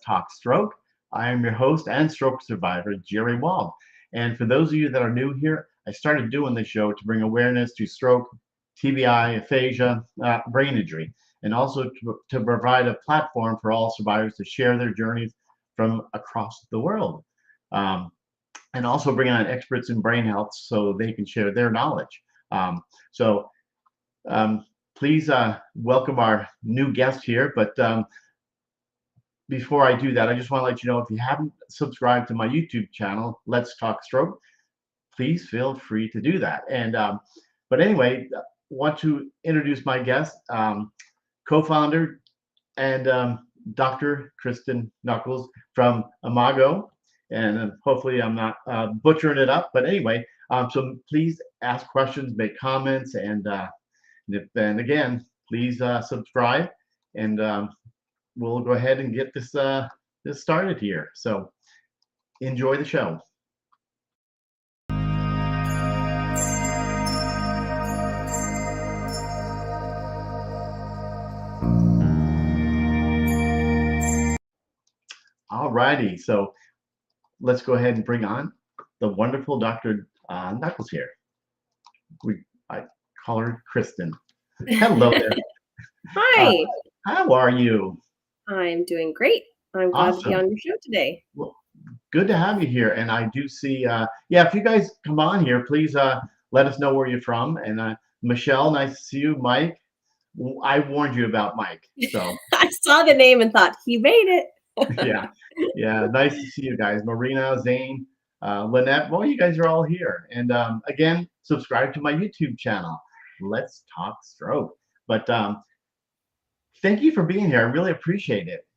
Talk Stroke. I am your host and stroke survivor, Jerry Wald. And for those of you that are new here, I started doing this show to bring awareness to stroke, TBI, aphasia, brain injury, and also to provide a platform for all survivors to share their journeys from across the world. Um, and also bring on experts in brain health so they can share their knowledge. So please welcome our new guest here. But before I do that, I just want to let you know, if you haven't subscribed to my YouTube channel, Let's Talk Stroke, please feel free to do that. And but anyway, want to introduce my guest, co-founder and Dr. Kristin Nuckols from Imago. And hopefully I'm not butchering it up, but anyway, so please ask questions, make comments, and again, please subscribe, and we'll go ahead and get this started here. So enjoy the show. All righty, so let's go ahead and bring on the wonderful Dr. Nuckols here. I call her Kristin. Hello there. Hi. How are you? I'm doing great. I'm glad to be on your show today. Well, good to have you here. And I do see, yeah, if you guys come on here, please let us know where you're from. And Michelle, nice to see you. Mike, I warned you about Mike. So I saw the name and thought, he made it. yeah, nice to see you guys. Marina, Zane, Lynette, well, you guys are all here. And again, subscribe to my YouTube channel, Let's Talk Stroke. But thank you for being here. I really appreciate it.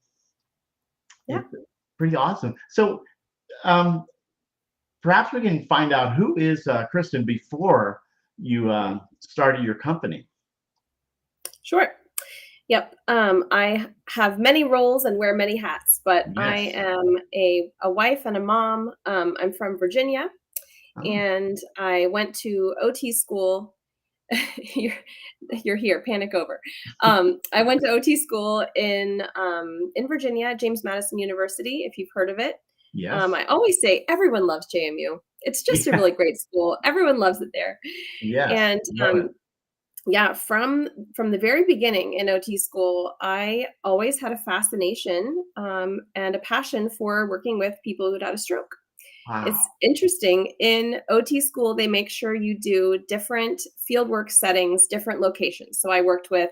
Yeah. It's pretty awesome. So perhaps we can find out, who is Kristin before you started your company? Sure. Yep. I have many roles and wear many hats, but Yes. I am a wife and a mom. I'm from Virginia, and I went to OT school. You're here, panic over. I went to OT school in Virginia, James Madison University, if you've heard of it. Yes. I always say everyone loves JMU. It's just a really great school. Everyone loves it there. Yes. And yeah, from the very beginning in OT school, I always had a fascination and a passion for working with people who'd had a stroke. Wow. It's interesting. In OT school, they make sure you do different fieldwork settings, different locations. So I worked with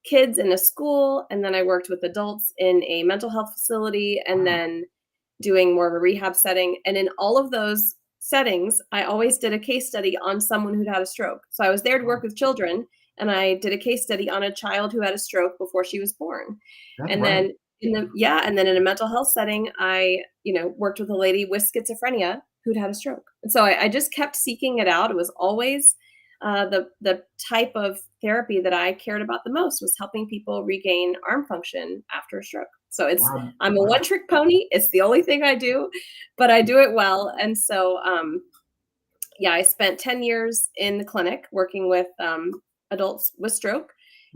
kids in a school, and then I worked with adults in a mental health facility, and then doing more of a rehab setting. And in all of those settings, I always did a case study on someone who'd had a stroke. So I was there to work with children, and I did a case study on a child who had a stroke before she was born. And then in a mental health setting, I, worked with a lady with schizophrenia who'd had a stroke. And so I just kept seeking it out. It was always the type of therapy that I cared about the most, was helping people regain arm function after a stroke. So I'm a one-trick pony. It's the only thing I do, but I do it well. And so, I spent 10 years in the clinic working with adults with stroke,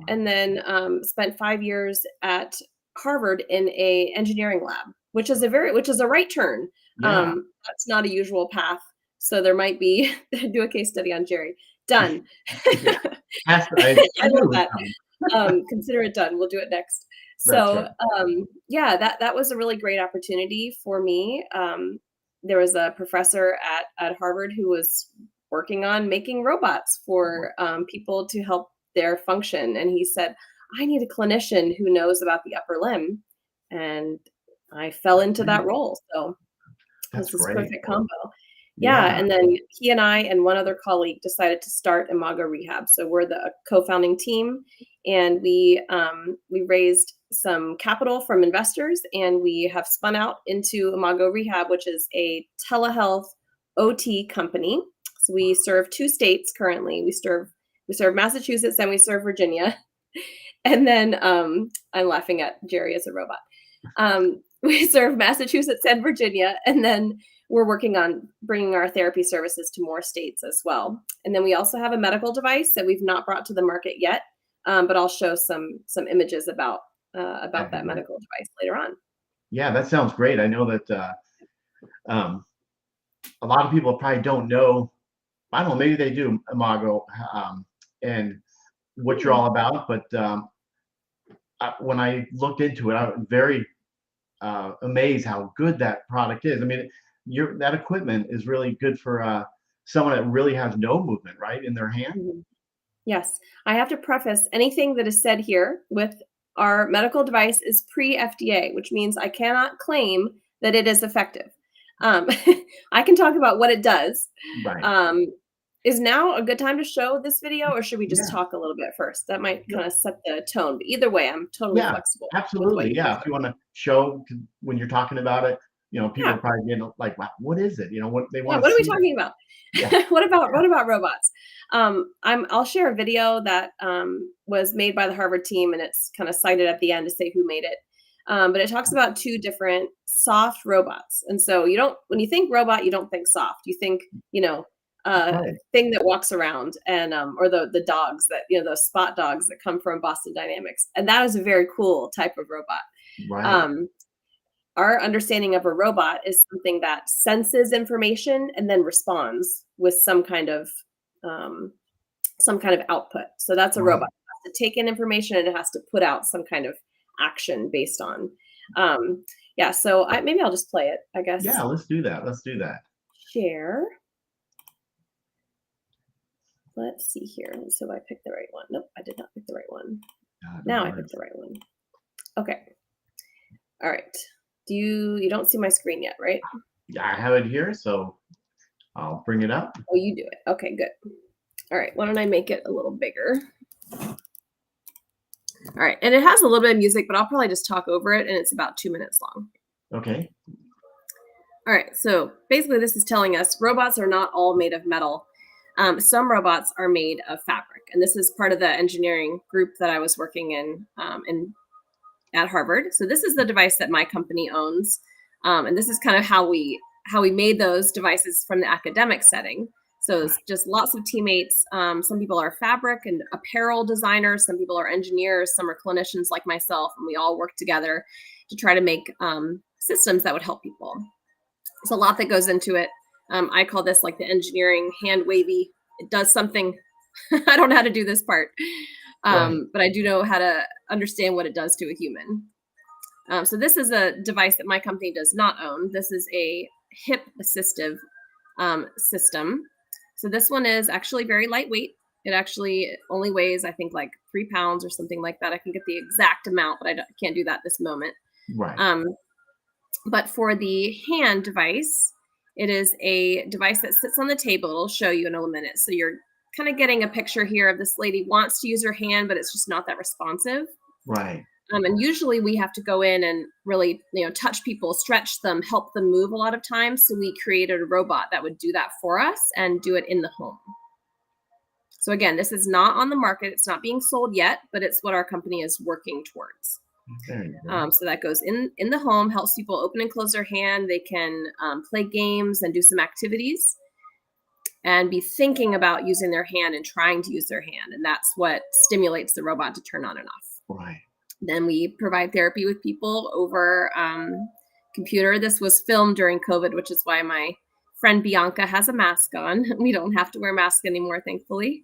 and then spent 5 years at Harvard in a engineering lab, which is a right turn. Yeah. That's not a usual path. So there might be, do a case study on Jerry. Done. I love that. Consider it done. We'll do it next. So that was a really great opportunity for me. There was a professor at Harvard who was working on making robots for people to help their function. And he said, I need a clinician who knows about the upper limb. And I fell into that role. So that's this perfect combo. Yeah. And then he and I and one other colleague decided to start Imago Rehab. So we're the co-founding team, and we raised some capital from investors, and we have spun out into Imago Rehab, which is a telehealth OT company. So we serve 2 states currently. We serve Massachusetts and we serve Virginia. And then I'm laughing at Jerry as a robot. We serve Massachusetts and Virginia, and then we're working on bringing our therapy services to more states as well. And then we also have a medical device that we've not brought to the market yet, but I'll show some images about that medical device later on. Yeah, that sounds great. I know that um, a lot of people probably don't know. I don't know, maybe they do, Imago, and what you're Hmm. all about. But when I looked into it, I was very amazed how good that product is. I mean, that equipment is really good for someone that really has no movement, right, in their hand. Mhm. Yes, I have to preface anything that is said here with our medical device is pre-FDA, which means I cannot claim that it is effective. Um, I can talk about what it does. Right. Um, is now a good time to show this video, or should we just Yeah. talk a little bit first? That might Yeah. kind of set the tone. But either way, I'm totally Yeah. flexible with what Absolutely. you Yeah. If prefer. you want to show when you're talking about it, people are Yeah. probably getting like, wow, what is it? What they Yeah, want to what are we see it. talking about? Yeah. What about robots? I'll share a video that was made by the Harvard team, and it's kind of cited at the end to say who made it. But it talks about two different soft robots, and so you don't when you think robot, you don't think soft. You think Right. thing that walks around, and or the dogs that those spot dogs that come from Boston Dynamics, and that is a very cool type of robot. Right. Um, our understanding of a robot is something that senses information and then responds with um, some kind of output. So that's a Right. robot. It has to take in information and it has to put out some kind of action based on. Um, yeah. So maybe I'll just play it. I guess Yeah. Let's do that. Let's do that. share. Let's see here. So I picked the right one. Nope, I did not pick the right one. No Now I worries. picked the right one. Okay. All right. You don't see my screen yet, right? Yeah, I have it here, so I'll bring it up. Oh, you do it. Okay, good. All right, why don't I make it a little bigger? All right, and it has a little bit of music, but I'll probably just talk over it, and it's about 2 minutes long. Okay. All right, so basically this is telling us robots are not all made of metal. Some robots are made of fabric, and this is part of the engineering group that I was working in at Harvard. So this is the device that my company owns, and this is kind of how we made those devices from the academic setting. So it's just lots of teammates. Some people are fabric and apparel designers. Some people are engineers. Some are clinicians like myself, and we all work together to try to make systems that would help people. There's a lot that goes into it. I call this like the engineering hand wavy. It does something. I don't know how to do this part, Right. but I do know how to understand what it does to a human. So this is a device that my company does not own. This is a hip assistive system. So this one is actually very lightweight. It actually only weighs, I think, like 3 pounds or something like that. I can get the exact amount, but I can't do that this moment. Right. But for the hand device, it is a device that sits on the table. It'll show you in a minute. So you're kind of getting a picture here of this lady wants to use her hand, but it's just not that responsive. Right. And usually we have to go in and really, touch people, stretch them, help them move a lot of times. So we created a robot that would do that for us and do it in the home. So again, this is not on the market. It's not being sold yet, but it's what our company is working towards. There you go. So that goes in the home, helps people open and close their hand. They can play games and do some activities and be thinking about using their hand and trying to use their hand. And that's what stimulates the robot to turn on and off. Right. Then we provide therapy with people over computer. This was filmed during COVID, which is why my friend Bianca has a mask on. We don't have to wear masks anymore, thankfully,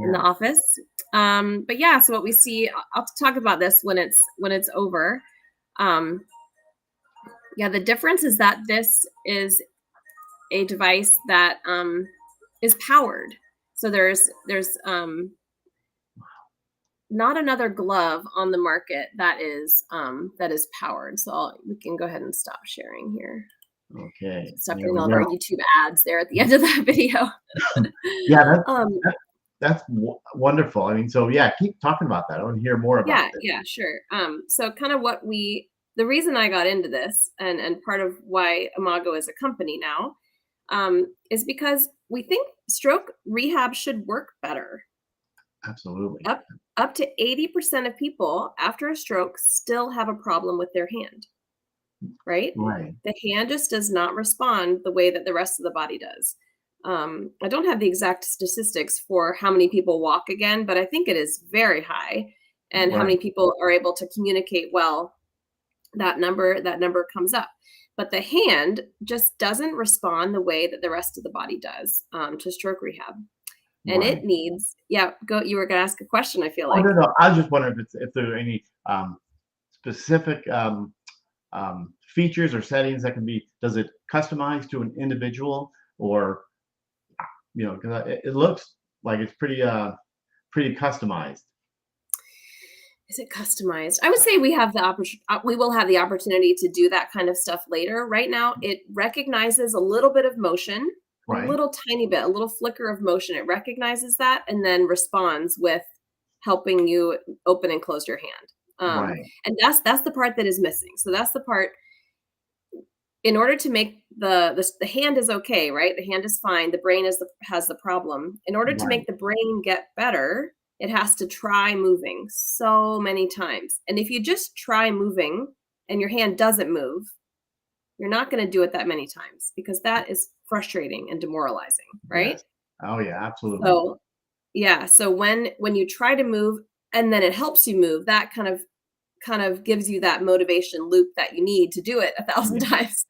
in the office. But yeah, so what we see, I'll talk about this when it's over. Yeah, the difference is that this is a device that is powered. So there's not another glove on the market that is powered. So we can go ahead and stop sharing here. Okay. Stop There doing we all of our go. YouTube ads there at the end of that video. Yeah, um, that's wonderful. I mean, so yeah, keep talking about that. I want to hear more about it. yeah, sure. So kind of the reason I got into this and part of why Imago is a company now is because we think stroke rehab should work better. Absolutely. Up to 80% of people after a stroke still have a problem with their hand, right? Right. The hand just does not respond the way that the rest of the body does. I don't have the exact statistics for how many people walk again, but I think it is very high, and how Right. many people are able to communicate well that number comes up. But the hand just doesn't respond the way that the rest of the body does to stroke rehab. And Right. it needs, go. You were going to ask a question, I feel Oh, like. no, no. I was just wondering if there are any specific features or settings that can be. Does it customize to an individual, or because it looks like it's pretty customized. Is it customized? I would say we will have the opportunity to do that kind of stuff later. Right now, it recognizes a little bit of motion, a Right. little tiny bit, a little flicker of motion. It recognizes that and then responds with helping you open and close your hand. Right. And that's the part that is missing. So that's the part. In order to make the hand is okay, right? The hand is fine. The brain has the problem. In order to Right. make the brain get better, it has to try moving so many times. And if you just try moving and your hand doesn't move, you're not going to do it that many times because that is frustrating and demoralizing, right? Yes. Oh yeah, absolutely. So, yeah, so when you try to move and then it helps you move, that kind of gives you that motivation loop that you need to do it 1,000 Yeah. times,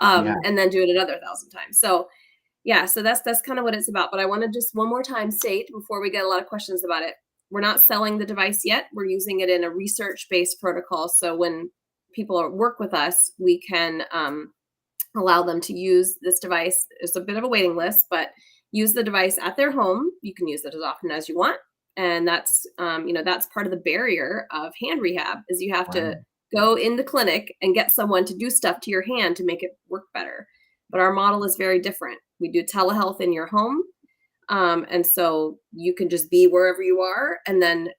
Yeah. and then do it another 1,000 times. So yeah, so that's kind of what it's about. But I want to just one more time state before we get a lot of questions about it. We're not selling the device yet. We're using it in a research-based protocol. So when people work with us, we can allow them to use this device. There's a bit of a waiting list, but use the device at their home. You can use it as often as you want. And that's, that's part of the barrier of hand rehab is you have to Right. go in the clinic and get someone to do stuff to your hand to make it work better. But our model is very different. We do telehealth in your home. And so you can just be wherever you are. And then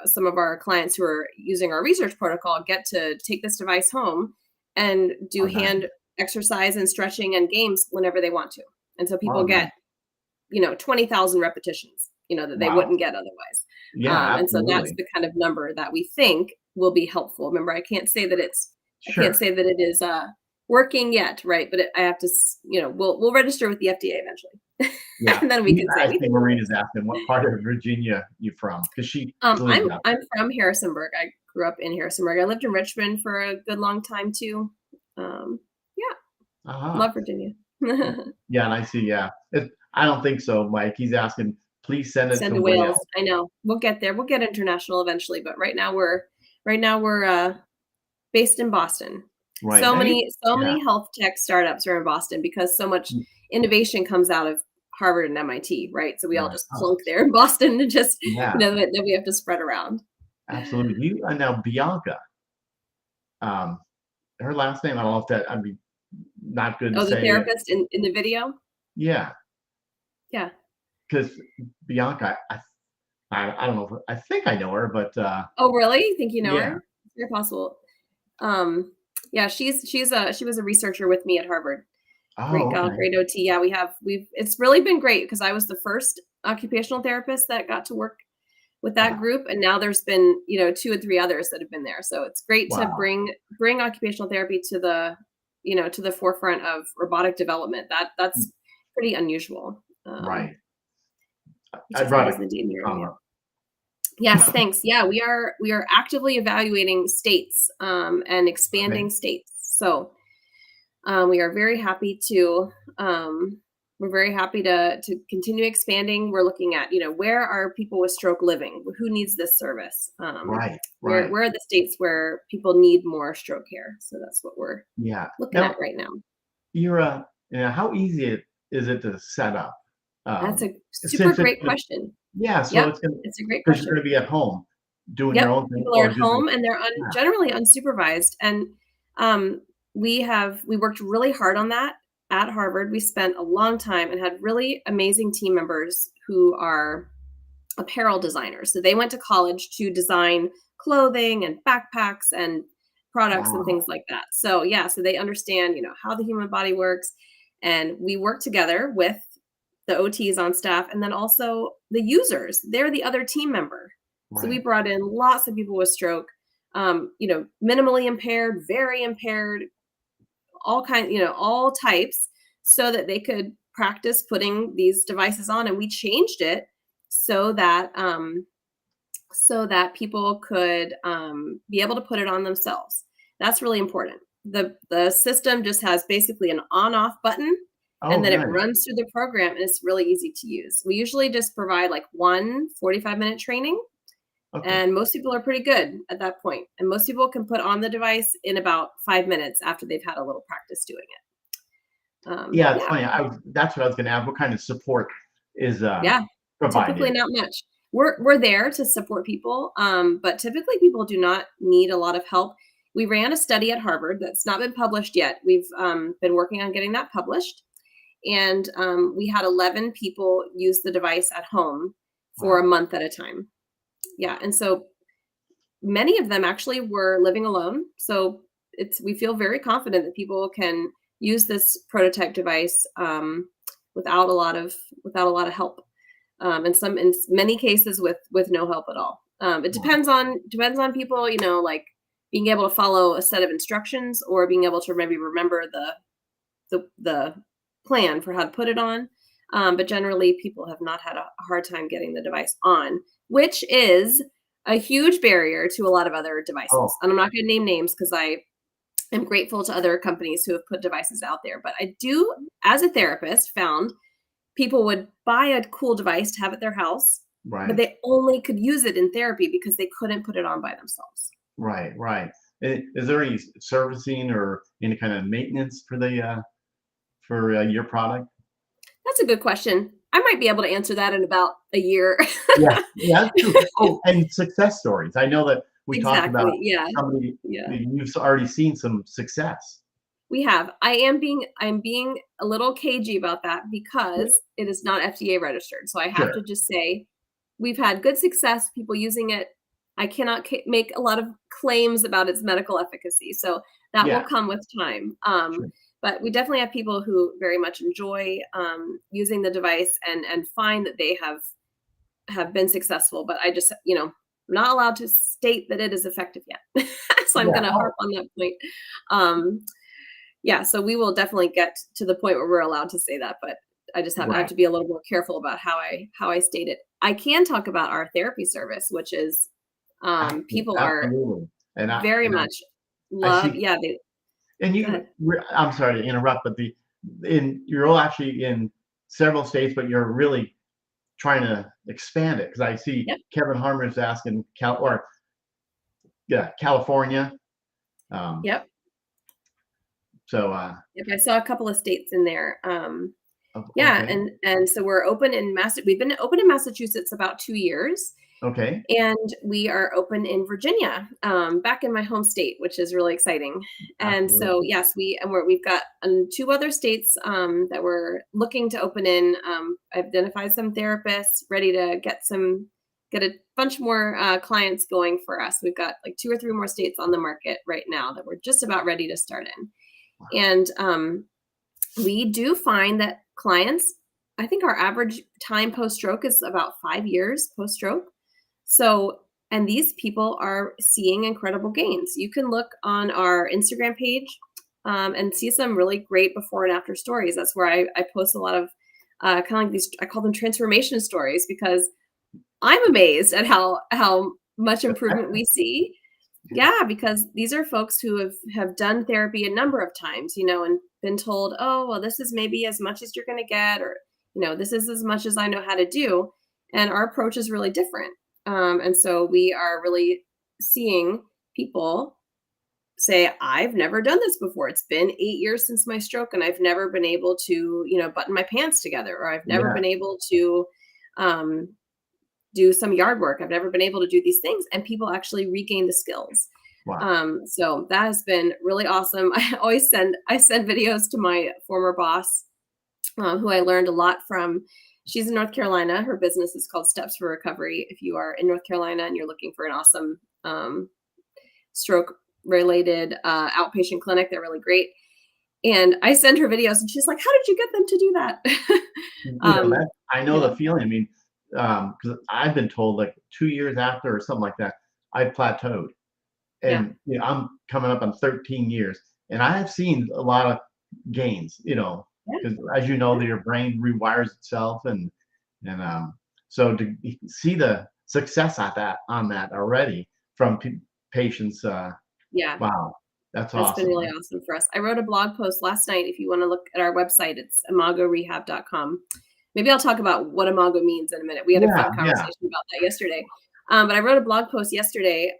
some of our clients who are using our research protocol get to take this device home and do Oh, nice. hand exercise and stretching and games whenever they want to. And so Oh, people nice. get, 20,000 repetitions, that they Wow. wouldn't get otherwise. Yeah, And so that's absolutely. the kind of number that we think will be helpful. Remember, I can't Sure. say that it is working yet, right? But I have to, we'll register with the FDA eventually, Yeah. and then we can say I we think think we're Marina's asking what part of Virginia you from, because she lives out I'm from Harrisonburg. I grew up in Harrisonburg. I lived in Richmond for a good long time too. Yeah, there. Uh-huh. love Virginia. Yeah, and I see, yeah. I don't think so, Mike. He's asking, please send it Send to to Wales. Wales. I know. We'll get there. We'll get international eventually, but right now we're based in Boston. Right. So Now many so yeah. many health tech startups are in Boston because so much innovation comes out of Harvard and MIT, right? So we all Right. just Oh, plunk there in Boston and just, yeah, that we have to spread around. absolutely. You now Bianca, um, her last name, I don't know if that, I mean, not good to Oh, the say. therapist in the video? Yeah, Yeah. because Bianca, I don't know if I think I know her, but Oh, really? You think you know her? yeah. It's very possible. Um, yeah, she was a researcher with me at Harvard. Great Oh, gal, okay. great OT. Yeah, it's really been great because I was the first occupational therapist that got to work with that Wow. group, and now there's been, 2 or 3 others that have been there. So it's great to Wow. bring occupational therapy to the forefront of robotic development. That's pretty unusual. Right. Which I is brought always a the danger area. comma. Yes, thanks. Yeah, we are actively evaluating states and Okay. expanding states. So we are very happy to we're very happy to continue expanding. We're looking at where are people with stroke living? Who needs this service? Right. Where Right. where are the states where people need more stroke care? So that's what we're Yeah. looking Now, at right now. you're how easy is it to set up? That's Um, a super since it's great question. yeah, so Yep, it's gonna it's a great because you're question. gonna be at home doing your Yep, own thing, people are or at do they? home and they're Yeah. generally unsupervised, and we worked really hard on that at Harvard. We spent a long time and had really amazing team members who are apparel designers. So they went to college to design clothing and backpacks and products and things Wow. like that. So yeah, so they understand, how the human body works, and we work together with the OTs on staff and then also the users. They're the other team member. So we Right. brought in lots of people with stroke, minimally impaired, very impaired, all types, so that they could practice putting these devices on. And we changed it so that people could be able to put it on themselves. That's really important. The system just has basically an on-off button, and Oh, then it nice. runs through the program, and it's really easy to use. We usually just provide like one 45-minute training, Okay. and most people are pretty good at that point. And most people can put on the device in about 5 minutes after they've had a little practice doing it. Yeah, it's Yeah, funny. That's what I was going to ask. What kind of support is yeah. Typically provided? not much. We're there to support people, but typically people do not need a lot of help. We ran a study at Harvard that's not been published yet. We've been working on getting that published, and we had 11 people use the device at home for a Wow. month at a time. Yeah, and so many of them actually were living alone. So we feel very confident that people can use this prototype device without a lot of help. In many cases with no help at all. It Wow. depends on people, like being able to follow a set of instructions or being able to maybe remember the plan for how to put it on. But generally, people have not had a hard time getting the device on, which is a huge barrier to a lot of other devices. Oh, And I'm not going to name names because I am grateful to other companies who have put devices out there. But I do, as a therapist, found people would buy a cool device to have at their house, but right. they only could use it in therapy because they couldn't put it on by themselves. Right. Right. Is there any servicing or any kind of maintenance for your product? That's a good question. I might be able to answer that in about a year. Yeah. Yeah, that's true. Oh, and success stories. I know that we talked about Exactly. Yeah. somebody Yeah. you've already seen some success. We have. I'm being a little cagey about that Yeah, because it is not FDA registered. So I have to sure. just say we've had good success, people using it. I cannot make a lot of claims about its medical efficacy. So that will Yeah, come with time. sure. But we definitely have people who very much enjoy using the device and find that they have been successful. But I just, I'm not allowed to state that it is effective yet. So I'm Yeah. going to Oh, harp on that point. Um, yeah, so we will definitely get to the point where we're allowed to say that, but I have right. to be a little more careful about how I state it. I can talk about our therapy service, which is people are Absolutely. And very much I love, see. yeah, they And go ahead. I'm sorry to interrupt, but you're all actually in several states, but you're really trying to expand it because I see Yep, Kevin Harmer's asking yeah, California. Um, yep, so yep. I saw a couple of states in there. Yeah, okay, and so we're open in we've been open in Massachusetts about 2 years. okay, And we are open in Virginia, back in my home state, which is really exciting. And so, absolutely. yes, we've got two other states that we're looking to open in. I've identified some therapists ready to get a bunch more clients going for us. We've got like two or three more states on the market right now that we're just about ready to start in. And we do find that clients, I think our average time post stroke is about 5 years post stroke. So, and these people are seeing incredible gains. You can look on our Instagram page and see some really great before and after stories. That's where I post a lot of kind of like these, I call them transformation stories because I'm amazed at how much improvement we see. Yeah, because these are folks who have done therapy a number of times, and been told, "Oh, well, this is maybe as much as you're going to get," or "This is as much as I know how to do." And our approach is really different. And so we are really seeing people say, "I've never done this before. It's been 8 years since my stroke, and I've never been able to, button my pants together, or I've never Yeah, been able to." Um, do some yard work. I've never been able to do these things, and people actually regain the skills. wow. So that has been really awesome. I send videos to my former boss, who I learned a lot from. She's in North Carolina. Her business is called Steps for Recovery. If you are in North Carolina and you're looking for an awesome stroke related outpatient clinic, they're really great. And I send her videos, and she's like, "How did you get them to do that?" That I know yeah, the feeling. I mean, because I've been told like 2 years after or something like that, I plateaued, yeah, and I'm coming up on 13 years, and I have seen a lot of gains. yeah. Because as you know, your brain rewires itself, and so to see the success on that already from patients, Yeah. wow. That's That's been awesome. really awesome for us. I wrote a blog post last night. If you want to look at our website, it's imagorehab.com. Maybe I'll talk about what imago means in a minute. We had a Yeah, fun yeah. conversation about that yesterday. But I wrote a blog post yesterday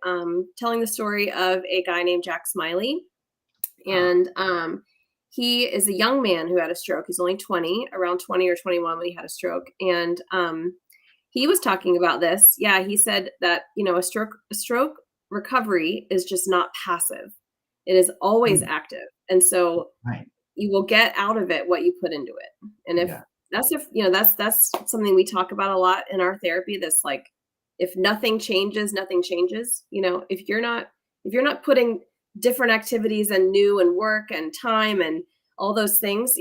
telling the story of a guy named Jack Smiley. Ah, And he is a young man who had a stroke. He's only 20, around 20 or 21 when he had a stroke. And he was talking about this. Yeah, he said that, a stroke recovery is just not passive. It is always mm, active. And so right. you will get out of it what you put into it. And Yeah, that's something we talk about a lot in our therapy. That's like, if nothing changes, nothing changes. If you're not putting different activities and new and work and time and all those things,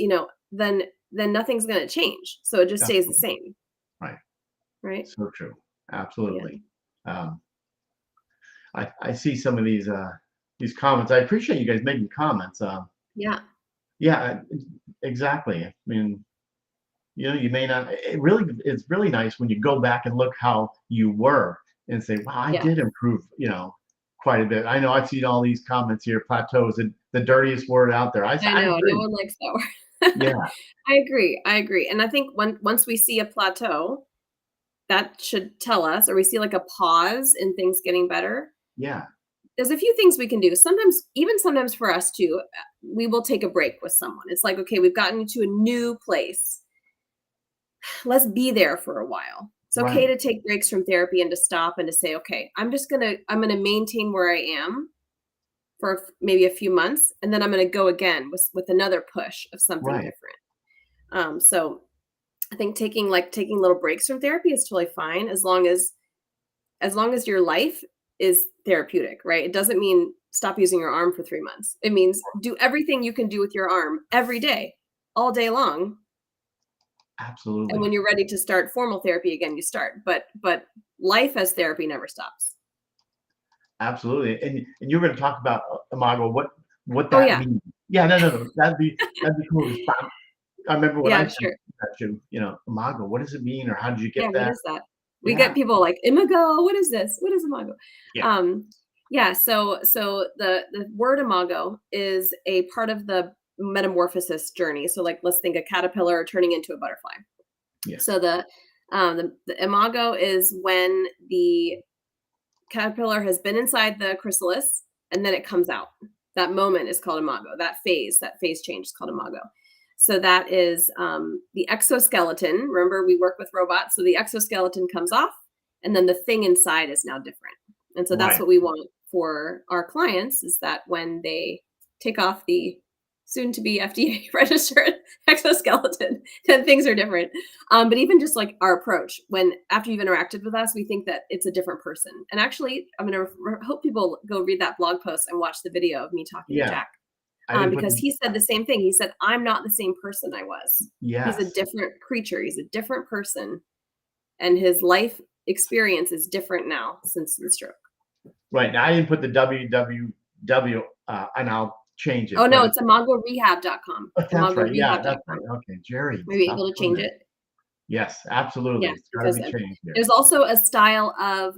then nothing's going to change. So it just stays the definitely. same, Right. right? So true. Yeah. Absolutely. Um, I see some of these comments. I appreciate you guys making comments. Yeah. Yeah, exactly. I mean, you may not. It's really nice when you go back and look how you were and say, "Wow, I Yeah. did improve." Quite a bit. I know I've seen all these comments here. Plateaus, the dirtiest word out there. I I know. No agree. one likes that word. Yeah, I agree. I agree. And I think once we see a plateau, that should tell us, or we see like a pause in things getting better. yeah, There's a few things we can do. Sometimes for us too, we will take a break with someone. It's like, okay, we've gotten into a new place. Let's be there for a while. It's okay right, to take breaks from therapy and to stop and to say, okay, I'm gonna maintain where I am for maybe a few months, and then I'm gonna go again with another push of something right, different. So I think taking little breaks from therapy is totally fine as long as your life is therapeutic, right? It doesn't mean stop using your arm for 3 months. It means do everything you can do with your arm every day, all day long, and absolutely. when you're ready to start formal therapy again, you start. But life as therapy never stops. Absolutely, and you're gonna talk about, Imago, what Oh, that yeah. means. Yeah, no, no, no, that'd be cool to stop. I remember when I Yeah, said sure. that to, Imago, what does it mean, or how did you Yeah, get what that? is that? We Yeah, get people like, "Imago, what is this? What is imago?" yeah, Um, yeah, so the word imago is a part of the metamorphosis journey. So, like, let's think a caterpillar turning into a butterfly. yes, So the imago is when the caterpillar has been inside the chrysalis and then it comes out. That moment is called imago. That phase change is called imago. So that is the exoskeleton. Remember, we work with robots. So the exoskeleton comes off, and then the thing inside is now different. And so that's right. what we want for our clients is that when they take off the soon to be FDA registered exoskeleton, then things are different. But even just like our approach, when after you've interacted with us, we think that it's a different person. And actually, I'm going to hope people go read that blog post and watch the video of me talking to Yeah, Jack, I didn't put because the he said the same thing. He said, "I'm not the same person I was. He's a yes, different creature. He's a different person, and his life experience is different now since the stroke." right, now I didn't put the www, and I'll change it, Oh but no, it's it's imagorehab.com. that's right, yeah, that's right, Imagorehab.com. okay, Jerry, Maybe stop able to doing change that. it. Yes, Yeah, absolutely, it's gotta because be changed here. there's also a style of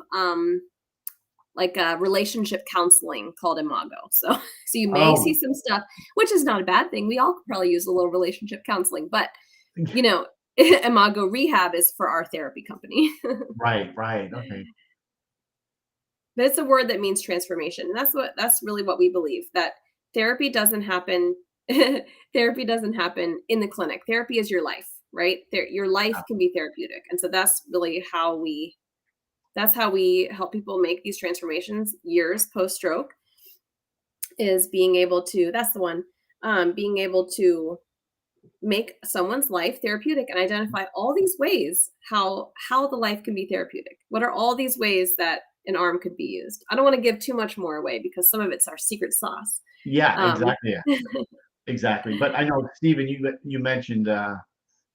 like a relationship counseling called Imago. So you may see Oh, some stuff, which is not a bad thing. We all could probably use a little relationship counseling, but you know, Imago Rehab is for our therapy company. right, right, okay, But it's a word that means transformation. And that's really what we believe, that therapy doesn't happen therapy doesn't happen in the clinic. Therapy is your life, right? Your life can be therapeutic. And so that's how we help people make these transformations years post stroke, is being able to, that's the one, being able to make someone's life therapeutic and identify all these ways how the life can be therapeutic. What are all these ways that an arm could be used? I don't want to give too much more away because some of it's our secret sauce. yeah, Um, exactly, yeah, exactly, but I know, Stephen, you mentioned,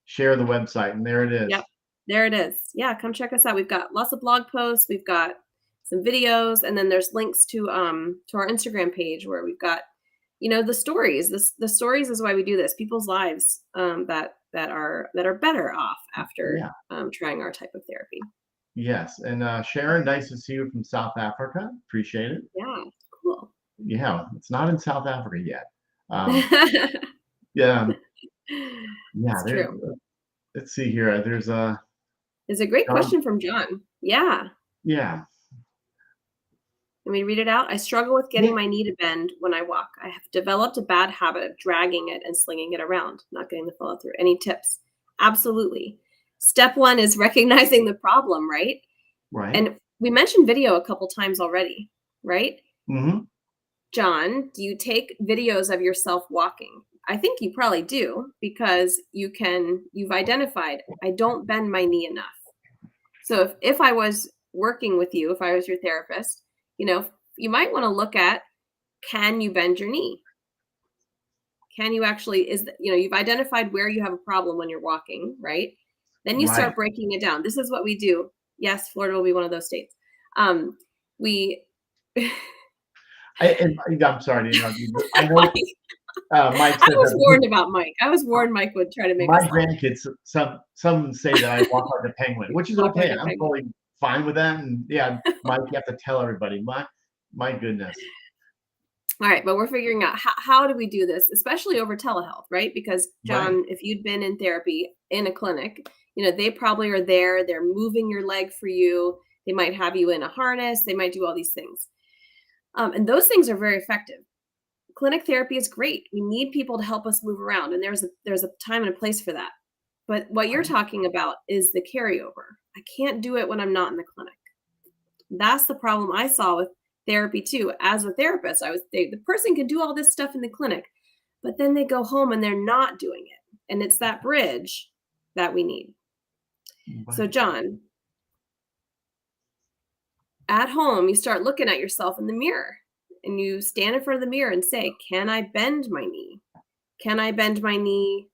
share the website, and there it is. yep, there it is. Yeah, come check us out. We've got lots of blog posts. We've got some videos, and then there's links to our Instagram page where we've got the stories. The stories is why we do this. People's lives that are better off after Yeah, trying our type of therapy. yes, and, Sharon, nice to see you from South Africa, appreciate it. Yeah, cool. Yeah, it's not in South Africa yet. Um, yeah, yeah. It's true. Let's see here. There's a It's a great John. question from John. Yeah. Yeah, Let me read it out. I struggle with yeah. getting my knee to bend when I walk. I have developed a bad habit of dragging it and slinging it around, not getting the follow through. Any tips? Absolutely. Step one is recognizing the problem, right? Right. And we mentioned video a couple times already, right? Hmm. John, do you take videos of yourself walking? I think you probably do because you've identified, I don't bend my knee enough. So if I was working with you, if I was your therapist, you might want to look at, can you bend your knee? Can you actually, you've identified where you have a problem when you're walking, right? Then you Right. start breaking it down. This is what we do. Yes, Florida will be one of those states. We I'm sorry to interrupt you, but I know Mike I said was that warned about Mike. I was warned Mike would try to make my us laugh. grandkids, some say that I walk like a penguin, which is Walk like okay. a I'm penguin. totally fine with that. And yeah, Mike, you have to tell everybody. My goodness. All right, but we're figuring out how do we do this, especially over telehealth, right? Because Right. John, if you'd been in therapy in a clinic, they probably are there. They're moving your leg for you. They might have you in a harness. They might do all these things, and those things are very effective. Clinic therapy is great. We need people to help us move around, and there's a time and a place for that. But what you're Right. talking about is the carryover. I can't do it when I'm not in the clinic. That's the problem I saw with therapy too. As a therapist, the person can do all this stuff in the clinic, but then they go home and they're not doing it. And it's that bridge that we need. So, Right. John, at home, you start looking at yourself in the mirror and you stand in front of the mirror and say, can I bend my knee? Can I bend my knee,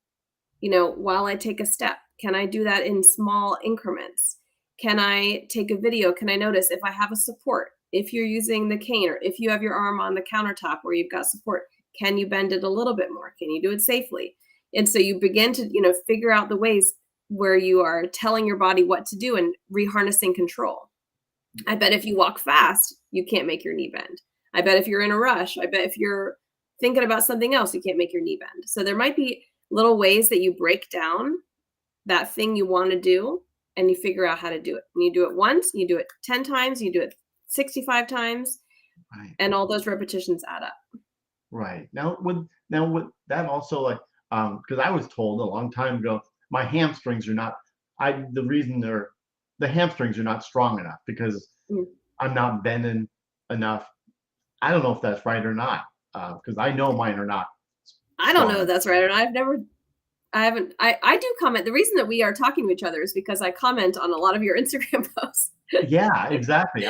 while I take a step? Can I do that in small increments? Can I take a video? Can I notice if I have a support? If you're using the cane or if you have your arm on the countertop where you've got support, can you bend it a little bit more? Can you do it safely? And so you begin to, figure out the ways where you are telling your body what to do and reharnessing control. I bet if you walk fast, you can't make your knee bend. I bet if you're in a rush, I bet if you're thinking about something else, you can't make your knee bend. So there might be little ways that you break down that thing you want to do and you figure out how to do it. And you do it once, you do it 10 times, you do it 65 times, Right. and all those repetitions add up. Right. Now with that also, like, because I was told a long time ago, my hamstrings are not. The reason the hamstrings are not strong enough because Mm. I'm not bending enough. I don't know if that's right or not, because I know mine are not I don't know strong. if that's right. And I do comment. The reason that we are talking to each other is because I comment on a lot of your Instagram posts. Yeah, exactly.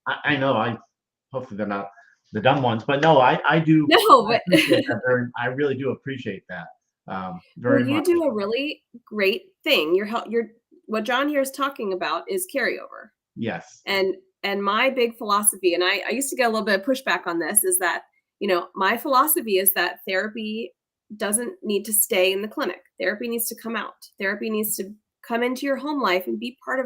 I know. Hopefully they're not the dumb ones, but no, I do. No, I but appreciate that very. I really do appreciate that well, very you much. do a really great thing. You're what John here is talking about is carryover. Yes. And my big philosophy, and I used to get a little bit of pushback on this, is that, my philosophy is that therapy doesn't need to stay in the clinic. Therapy needs to come out. Therapy needs to come into your home life and be part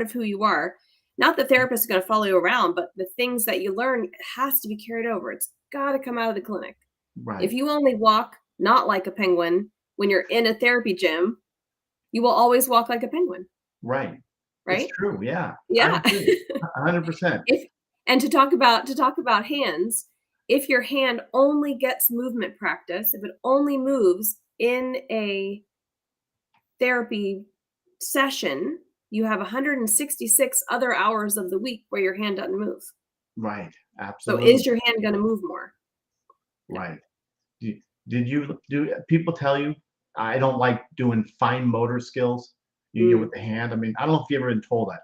of who you are. Not the therapist is going to follow you around, but the things that you learn has to be carried over. It's got to come out of the clinic. If Right. you only walk not like a penguin when you're in a therapy gym, you will always walk like a penguin, Right. It's right? true. Yeah, I Yeah. agree. 100%. If and to talk about hands, if your hand only gets movement practice, if it only moves in a therapy session, you have 166 other hours of the week where your hand doesn't move. Right. So Absolutely. is your hand going to move more? No. Right. Did, did you do people tell you I don't like doing fine motor skills? With Mm. the hand. I mean, I don't know if you ever been told that.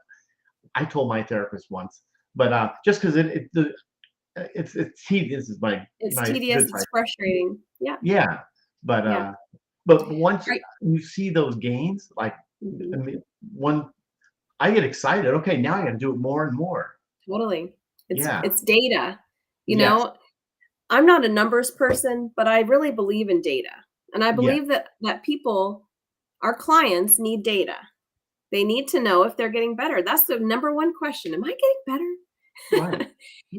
I told my therapist once, but just because it's tedious is It's my tedious, good it's side. frustrating. Yeah. Yeah, but Yeah. once Right. you see those gains, like, I Mhm. mean, one I get excited. Okay, now I got to do it more and more. Totally. It's Yeah. it's data. You Yes. know, I'm not a numbers person, but I really believe in data. And I Yeah. believe that people, our clients need data. They need to know if they're getting better. That's the number one question. Am I getting better? Right.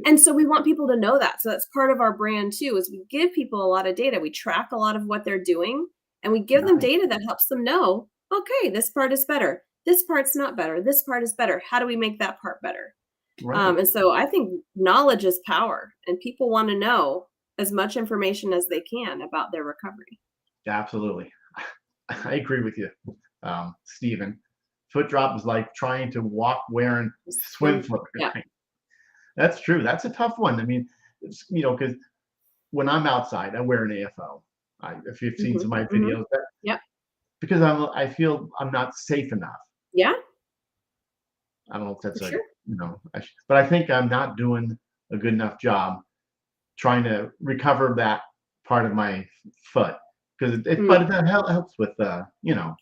And so we want people to know that. So that's part of our brand too, is we give people a lot of data. We track a lot of what they're doing and we give them Right. data that helps them know, okay, this part is better. This part's not better. This part is better. How do we make that part better? Right. And so I think knowledge is power and people want to know as much information as they can about their recovery. Absolutely. I agree with you, Stephen. Foot drop is like trying to walk wearing swim Yeah. float. That's true. That's a tough one. I mean, because when I'm outside, I wear an AFO. If you've seen some of my Hmm. videos, Yep. because I feel I'm not safe enough. Yeah, I don't know if for that's sure. but I think I'm not doing a good enough job trying to recover that part of my foot because but Mm. that helps with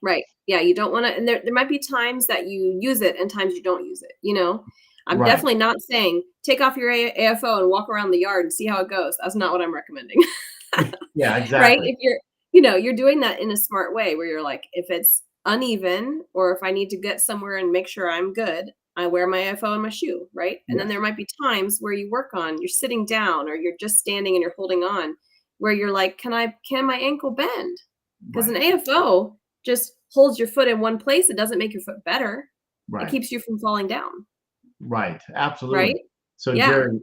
Right. Yeah, you don't wanna and there might be times that you use it and times you don't use it, you know? I'm right. definitely not saying, "Take off your AFO and walk around the yard and see how it goes." That's not what I'm recommending. Yeah, Right? exactly. If you're doing that in a smart way where you're like, if it's uneven or if I need to get somewhere and make sure I'm good, I wear my AFO in my shoe, right? And then Yes. there might be times where you're sitting down or you're just standing and you're holding on, where you're like, can my ankle bend? Because an Right. AFO just holds your foot in one place. It doesn't make your foot better. It Right. keeps you from falling down, Right. Absolutely. right? So Yeah. Jerry,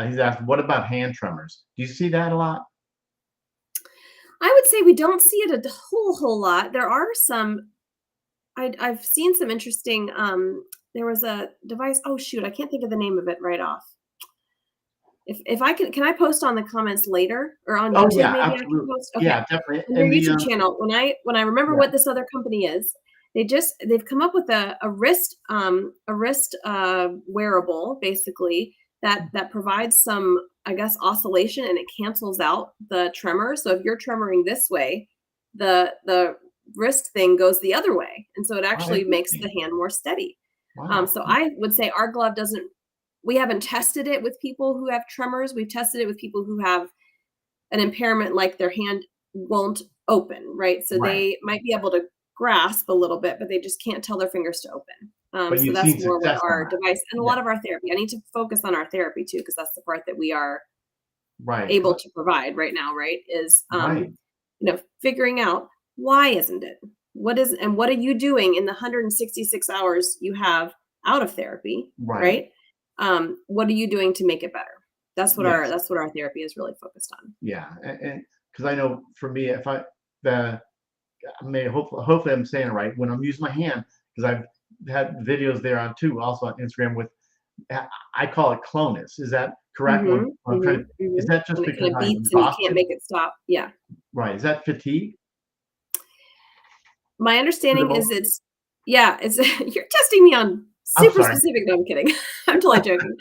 he's asked, what about hand tremors? Do you see that a lot? I would say we don't see it a whole lot. There are some I've seen some interesting, there was a device oh, shoot, I can't think of the name of it right off. If I can I post on the comments later or on Oh YouTube yeah, maybe I can absolutely. post? Okay. Yeah, definitely. On their And YouTube channel, when I remember yeah, what this other company is, they've come up with a wrist, wearable basically that provides some, I guess, oscillation and it cancels out the tremor. So if you're tremoring this way, the wrist thing goes the other way, and so it oh, actually makes the interesting. hand more steady. Wow. So I would say our glove doesn't we haven't tested it with people who have tremors. We've tested it with people who have an impairment like their hand won't open, right? So Right. they might be able to grasp a little bit, but they just can't tell their fingers to open. But So you've that's seen more what success on our that. device and a Yeah. lot of our therapy. I need to focus on our therapy too, because that's the part that we are Right. able to provide right now, right? Is Right. figuring out why isn't it? What are you doing in the 166 hours you have out of therapy, Right. right? What are you doing to make it better? Yes. That's what our therapy is really focused on. Yeah. And because I know for me, if the hopefully I'm saying it right when I'm using my hand because I've had videos there on too, also on Instagram with I call it clonus. Is that correct? Mhm, When I'm mhm, is mhm. that just When it because kinda I'm beeps and you can't exhausted? make it stop. Yeah. Right. Is that fatigue? My For the understanding is most, it's yeah, it's you're testing me on I'm super sorry. specific no, I'm kidding. I'm totally joking.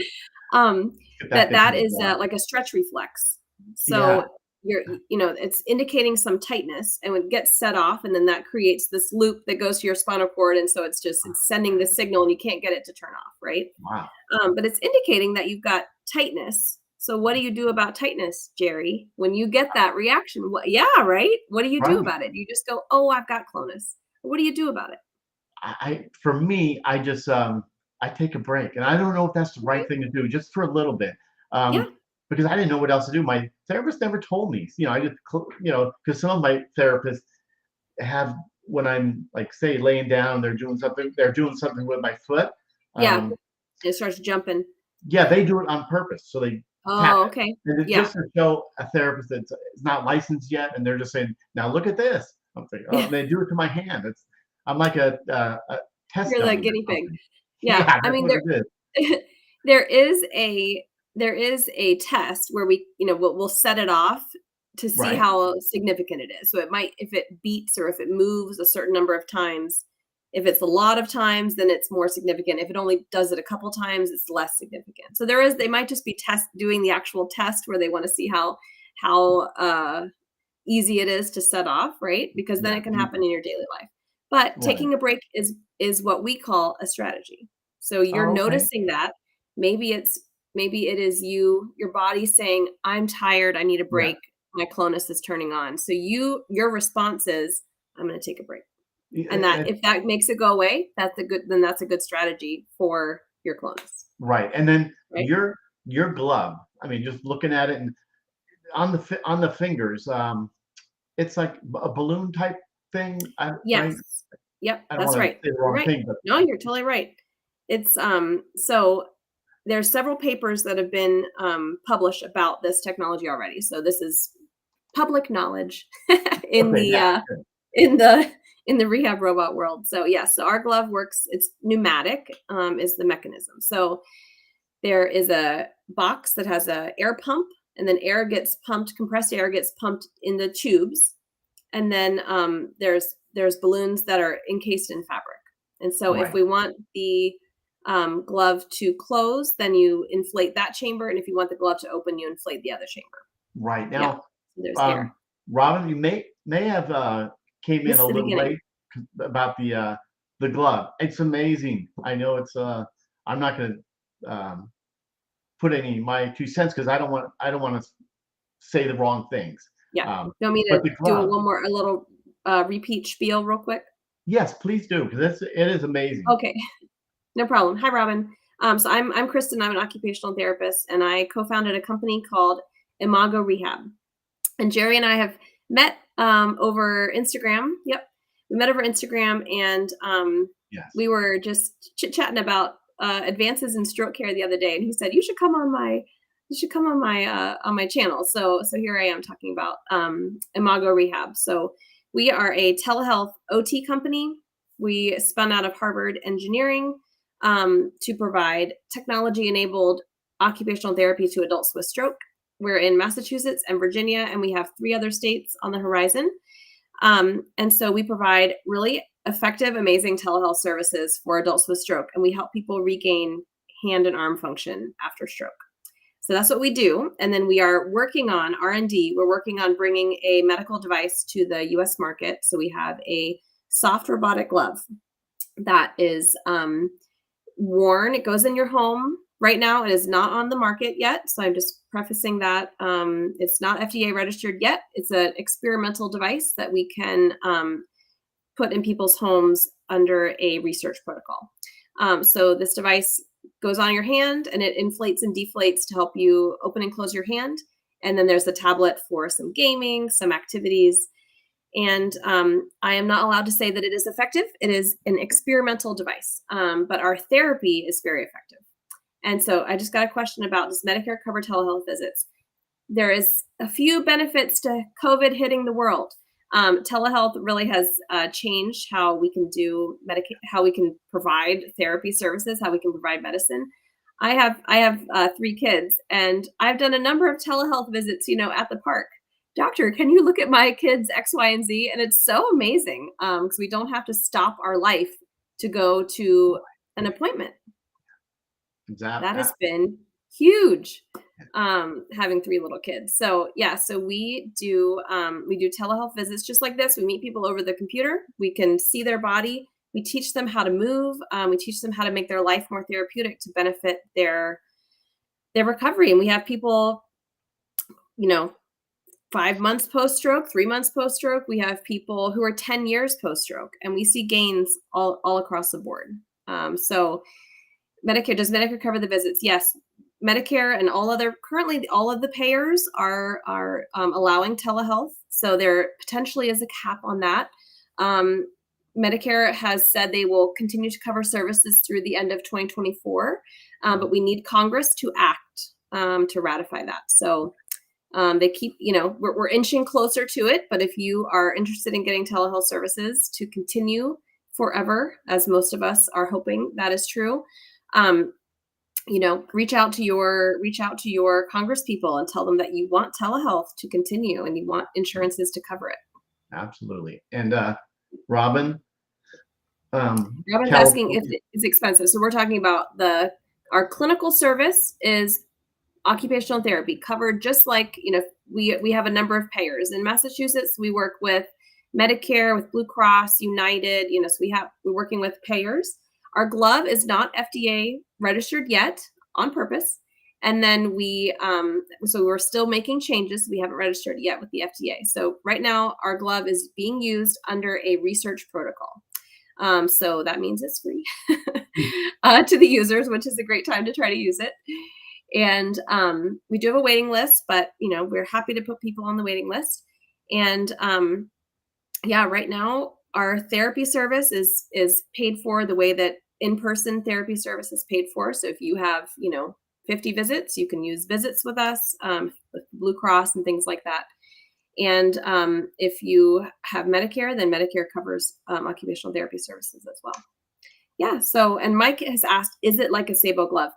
Um, Get that that fatigue is, going. like a stretch reflex. Yeah. So it's indicating some tightness and it gets set off, and then that creates this loop that goes to your spinal cord, and so it's sending the signal and you can't get it to turn off, right? Wow. But it's indicating that you've got tightness. So what do you do about tightness, Jerry? When you get that reaction, yeah, right? What do you do Right. about it? You just go, "Oh, I've got clonus." What do you do about it? For me, I take a break, and I don't know if that's the Okay. right thing to do, just for a little bit, Yeah. because I didn't know what else to do. My therapist never told me. I just because some of my therapists have when I'm like say laying down, they're doing something with my foot. Yeah. Um, It starts jumping. yeah, they do it on purpose, so they tap Oh, it, okay. and it's Yeah. just to show a therapist that's is not licensed yet, and they're just saying, "Now look at this." I'm thinking, oh, Yeah. and they do it to my hand. I'm like a test You're the dummy or guinea pig. something. Yeah. Yeah, I that's mean, what it is. there is a test where we'll set it off to see Right. how significant it is. So it might if it beats or if it moves a certain number of times. If it's a lot of times, then it's more significant. If it only does it a couple times, it's less significant. So they might just be doing the actual test where they want to see how easy it is to set off, right? Because then Yeah. it can happen in your daily life. But Right. taking a break is what we call a strategy. So you're Oh, okay. noticing that maybe it is your body saying, I'm tired, I need a Yeah. break. My clonus is turning on. So your response is, I'm going to take a break. Y- And that and- if that makes it go away, that's a good strategy for your clonus. Right. And then right? your glove, I mean, just looking at it and on the fingers, it's like a balloon type thing, right? Yes. Yep, I don't that's want to right. say the You're wrong right. thing, but No, you're totally right. It's so there's several papers that have been published about this technology already. So this is public knowledge in okay, the yeah, uh good. in the in the rehab robot world. So yes, so our glove works, it's pneumatic, is the mechanism. So there is a box that has a air pump, and then air gets pumped, compressed air gets pumped in the tubes, and then there's balloons that are encased in fabric. And so if Right, we want the glove to close, then you inflate that chamber, and if you want the glove to open, you inflate the other chamber. right. Yeah, Now, so there's um, air. Robin, you may have came in This a is the little beginning. late about the glove. It's amazing. I know it's I'm not going to put any my 2 cents because I don't want to say the wrong things. Yeah. Um, You want me but to the do glove, a little repeat spiel real quick? yes, please do because it is amazing. Okay. No problem. Hi, Robin. So I'm Kristin. I'm an occupational therapist, and I co-founded a company called Imago Rehab. And Jerry and I have met over Instagram. Yep, we met over Instagram, and Yes. we were just chit chatting about advances in stroke care the other day. And he said, "You should come on my, on my channel." So here I am talking about Imago Rehab. So we are a telehealth OT company. We spun out of Harvard Engineering to provide technology-enabled occupational therapy to adults with stroke. We're in Massachusetts and Virginia, and we have 3 other states on the horizon. And so we provide really effective, amazing telehealth services for adults with stroke, and we help people regain hand and arm function after stroke. So that's what we do. And then we are working on R&D. We're working on bringing a medical device to the US market. So we have a soft robotic glove that is worn. It goes in your home. Right now, it is not on the market yet. So I'm just prefacing that. It's not FDA registered yet. It's an experimental device that we can put in people's homes under a research protocol. So this device goes on your hand and it inflates and deflates to help you open and close your hand. And then there's the tablet for some gaming, some activities. And I am not allowed to say that it is effective. It is an experimental device, but our therapy is very effective. And so I just got a question about, does Medicare cover telehealth visits? There is a few benefits to COVID hitting the world. Telehealth really has changed how we can do how we can provide therapy services, how we can provide medicine. I have 3 kids, and I've done a number of telehealth visits, at the park. Doctor, can you look at my kids X, Y, and Z? And it's so amazing because we don't have to stop our life to go to an appointment. That Exactly. has been huge, having 3 little kids. So yeah, so we do telehealth visits just like this. We meet people over the computer. We can see their body. We teach them how to move. We teach them how to make their life more therapeutic to benefit their recovery. And we have people, you know, 5 months post-stroke, 3 months post-stroke. We have people who are 10 years post-stroke, and we see gains all across the board. So Medicare, does Medicare cover the visits? Yes. Medicare and currently all of the payers are allowing telehealth. So there potentially is a cap on that. Medicare has said they will continue to cover services through the end of 2024, but we need Congress to act to ratify that. So they keep, we're inching closer to it. But if you are interested in getting telehealth services to continue forever, as most of us are hoping that is true, reach out to your Congress people and tell them that you want telehealth to continue and you want insurances to cover it. Absolutely. And Robin, Robin's asking if California. it's expensive. So we're talking about our clinical service is occupational therapy covered, just like, we have a number of payers. In Massachusetts, we work with Medicare, with Blue Cross, United, so we're working with payers. Our glove is not FDA registered yet, on purpose. And then so we're still making changes. We haven't registered yet with the FDA. So right now our glove is being used under a research protocol. So that means it's free to the users, which is a great time to try to use it. And we do have a waiting list, but we're happy to put people on the waiting list. And yeah, right now our therapy service is paid for the way that in-person therapy service is paid for. So if you have 50 visits, you can use visits with us, with Blue Cross and things like that. And if you have Medicare, then Medicare covers occupational therapy services as well. Yeah. So, and Mike has asked, is it like a Sabo glove?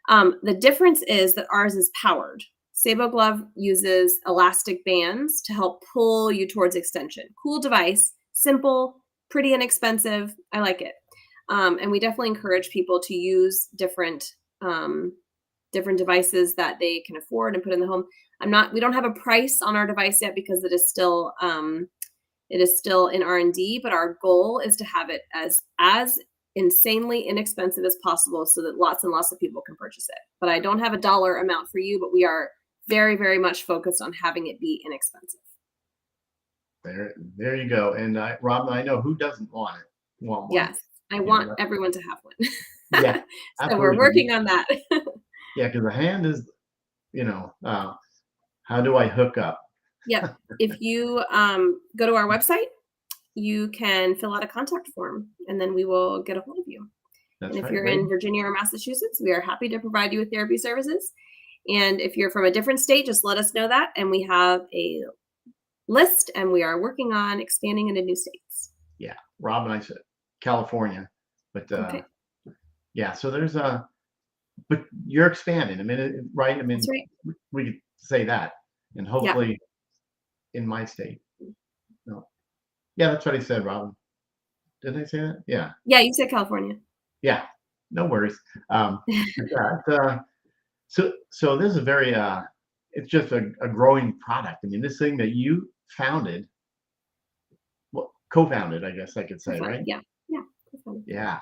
The difference is that ours is powered. Sabo glove uses elastic bands to help pull you towards extension. Cool device, simple, pretty inexpensive. I like it. And we definitely encourage people to use different devices that they can afford and put in the home. We don't have a price on our device yet because it is still in R&D, but our goal is to have it as insanely inexpensive as possible so that lots and lots of people can purchase it. But I don't have a dollar amount for you, but we are very, very much focused on having it be inexpensive. There you go. And Robin, I know who doesn't want one. Yes, I want everyone to have one. Yeah, so we're working on that. Yeah, because the hand is, how do I hook up? Yep. If you go to our website, you can fill out a contact form, and then we will get a hold of you. And if you're in Virginia or Massachusetts, we are happy to provide you with therapy services. And if you're from a different state, just let us know that. And we have a list, and we are working on expanding into new states. Yeah, Robin, I said California, but okay. Yeah. So but you're expanding. I mean, right? I mean, that's right. We could say that, and hopefully, in my state. No. Yeah, that's what I said, Robin. Didn't I say that? Yeah. Yeah, you said California. Yeah, no worries. So this is very it's just a growing product. I mean, this thing that you founded, well, co-founded, I guess I could say, right? Yeah. Yeah.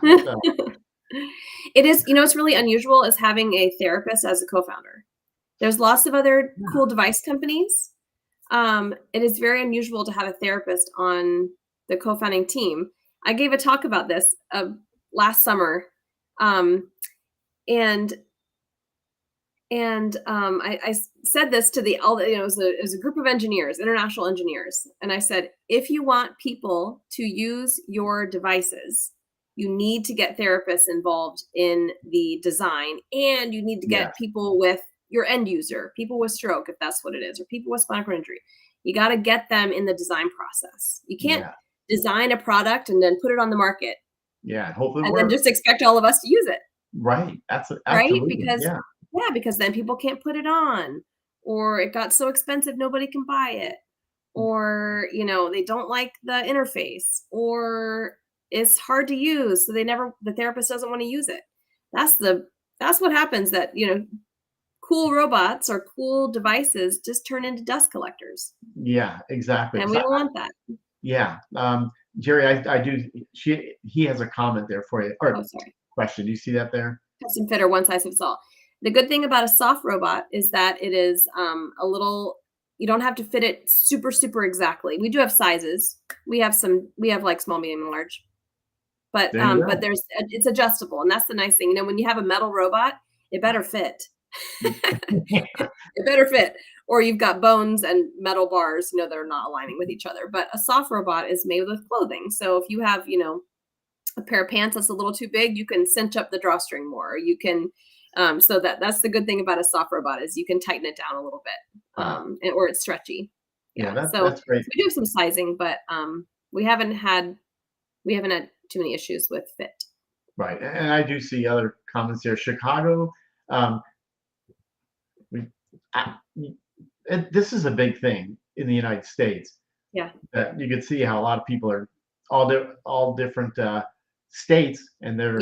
It is, it's really unusual is having a therapist as a co-founder. There's lots of other cool device companies. It is very unusual to have a therapist on the co-founding team. I gave a talk about this last summer, and I said this to it was a group of engineers, international engineers, and I said, if you want people to use your devices, you need to get therapists involved in the design, and you need to get people with your end user, people with stroke, if that's what it is, or people with spinal cord injury. You got to get them in the design process. You can't design a product and then put it on the market. Yeah, hopefully, and then just expect all of us to use it. Right. Absolutely. Right? Because then people can't put it on, or it got so expensive nobody can buy it, or they don't like the interface, or it's hard to use, so the therapist doesn't want to use it. That's what happens. That cool robots or cool devices just turn into dust collectors. Yeah, exactly. And we don't want that. Yeah. Jerry, I do. He has a comment there for you. Or question. Do you see that there? Custom fit or one size fits all. The good thing about a soft robot is that it is you don't have to fit it super, super exactly. We do have sizes. We have like small, medium, and large. But it's adjustable, and that's the nice thing. When you have a metal robot, it better fit. It better fit, or you've got bones and metal bars, that are not aligning with each other. But a soft robot is made with clothing. So if you have, a pair of pants that's a little too big, you can cinch up the drawstring more. Or you can, so that's the good thing about a soft robot is you can tighten it down a little bit, or it's stretchy. Yeah, that's great. We do have some sizing, but we haven't had too many issues with fit. Right, and I do see other comments here. Chicago. This is a big thing in the United States. Yeah. You can see how a lot of people are all different states, and they're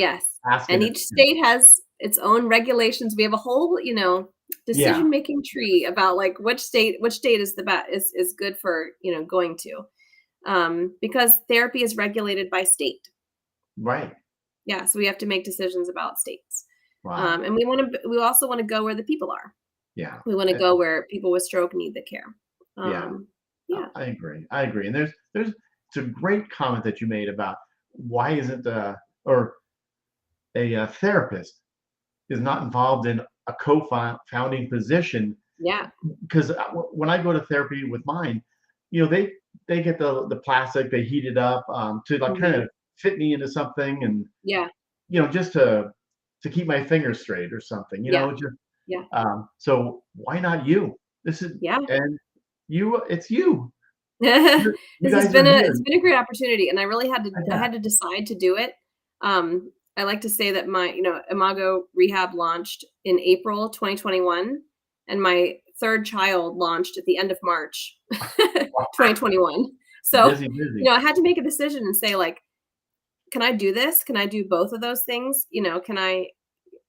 asking. And each state has its own regulations. We have a whole, decision-making tree about like which state is the best is good for going to, because therapy is regulated by state. Right. Yeah, so we have to make decisions about states. Wow. And we also want to go where the people are. Yeah. We want to go where people with stroke need the care. Yeah. I agree. And there's it's a great comment that you made about why isn't or a therapist is not involved in a co-founding position? Yeah. Because when I go to therapy with mine, they get the plastic, they heat it up to like kind Mhm. of fit me into something, and Yeah. just to keep my fingers straight or something. Yeah. Just Yeah. so why not you? This is Yeah. and you. It's you. You This has guys are been here. it's been a great opportunity, and I Yeah. had to decide to do it. I like to say that Imago Rehab launched in April 2021, and my third child launched at the end of March Wow. 2021. So, Busy, busy. I had to make a decision and say, like, can I do this? Can I do both of those things? Can I